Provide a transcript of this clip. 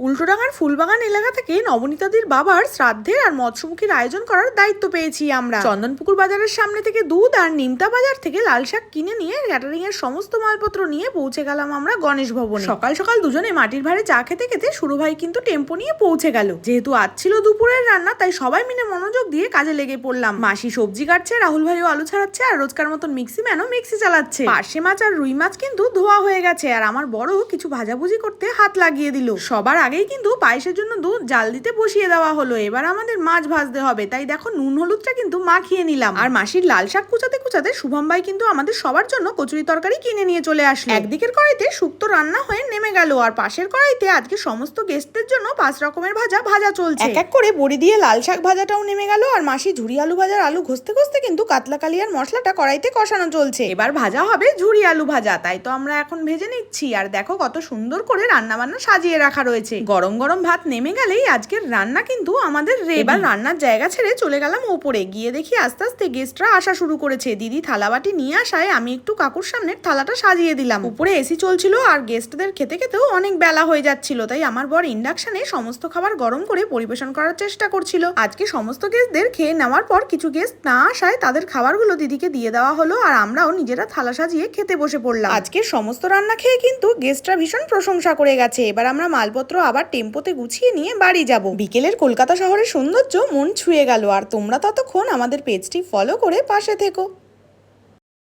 উল্টোডাঙার ফুলবাগান এলাকা থেকে নবনীতাদির বাবার শ্রাদ্ধের আর মৎস্যমুখীর আয়োজন করার দায়িত্ব পেয়েছি আমরা। চন্দনপুকুর বাজারের সামনে থেকে দুধ আর নিমতা বাজার থেকে লাল শাক কিনে নিয়ে ক্যাটারিং এর সমস্ত মালপত্র নিয়ে পৌঁছে গেলাম আমরা গণেশ ভবনে। সকাল সকাল দুজনে মাটির ভাড়ে চা খেতে খেতে শুরু ভাই কিন্তু টেম্পো নিয়ে পৌঁছে গেল। যেহেতু আজ ছিল দুপুরের রান্না, তাই সবাই মিলে মনোযোগ দিয়ে কাজে লেগে পড়লাম। মাসি সবজি কাটছে, রাহুল ভাইও আলু ছাড়াচ্ছে, আর রোজকার মতন মিক্সি ম্যানও মিক্সি চালাচ্ছে। পার্শে মাছ আর রুই মাছ কিন্তু ধোয়া হয়ে গেছে, আর আমার বড় কিছু ভাজাভুজি করতে হাত লাগিয়ে দিল। সবার আগেই কিন্তু পায়েসের জন্য দুধ জাল দিতে বসিয়ে দেওয়া হলো। এবার আমাদের মাছ ভাজতে হবে, তাই দেখো নুন হলুদটা কিন্তু মাখিয়ে নিলাম। আর মাসির লাল শাক কুচাতে কুচাতে শুভম ভাই কিন্তু আমাদের সবার জন্য কচুরি তরকারি কিনে নিয়ে চলে আসলো। একদিকের কড়াইতে শুক্তো রান্না হয়ে নেমে গেল, আর পাশের কড়াইতে আজকে সমস্ত গেস্টদের জন্য 5 রকমের ভাজা চলছে। এক এক করে বড়ি দিয়ে লাল শাক ভাজাটাও নেমে গেল, আর মাসি ঝুরি আলু ভাজার আলু ঘষতে ঘষতে কিন্তু কাতলা কালিয়ার মশলাটা কড়াইতে কষানো চলছে। এবার ভাজা হবে ঝুরি আলু ভাজা, তাই তো আমরা এখন ভেজে নিচ্ছি। আর দেখো কত সুন্দর করে রান্না বান্না সাজিয়ে রাখা রয়েছে। গরম গরম ভাত নেমে গেলেই আজকের রান্না কিন্তু আমাদের রেডি। এবার রান্নার জায়গা ছেড়ে চলে গেলাম ওপরে, গিয়ে দেখি আস্তে আস্তে গেস্টরা আসা শুরু করেছে। দিদি থালাবাটি নিয়ে আসায় আমি একটু কাকুর সামনের থালাটা সাজিয়ে দিলাম। উপরে এসি চলছিল, আর গেস্টদের খেতে খেতেও অনেক বেলা হয়ে যাচ্ছিল, তাই আমার বর ইন্ডাকশনে সমস্ত খাবার গরম করে পরিবেশন করার চেষ্টা করছিল। আজকে সমস্ত গেস্টদের খেয়ে নেওয়ার পর কিছু গেস্ট না আসায় তাদের খাবারগুলো দিদিকে দিয়ে দেওয়া হলো, আর আমরাও নিজেরা থালা সাজিয়ে খেতে বসে পড়লাম। আজকে সমস্ত রান্না খেয়ে কিন্তু গেস্টরা ভীষণ প্রশংসা করে গেছে। এবার আমরা মালপত্র আবার টেম্পোতে গুছিয়ে নিয়ে বাড়ি যাব। বিকেলের কলকাতা শহরের সৌন্দর্য মন ছুঁয়ে গেল। আর তোমরা ততক্ষণ আমাদের পেজটি ফলো করে পাশে থেকো।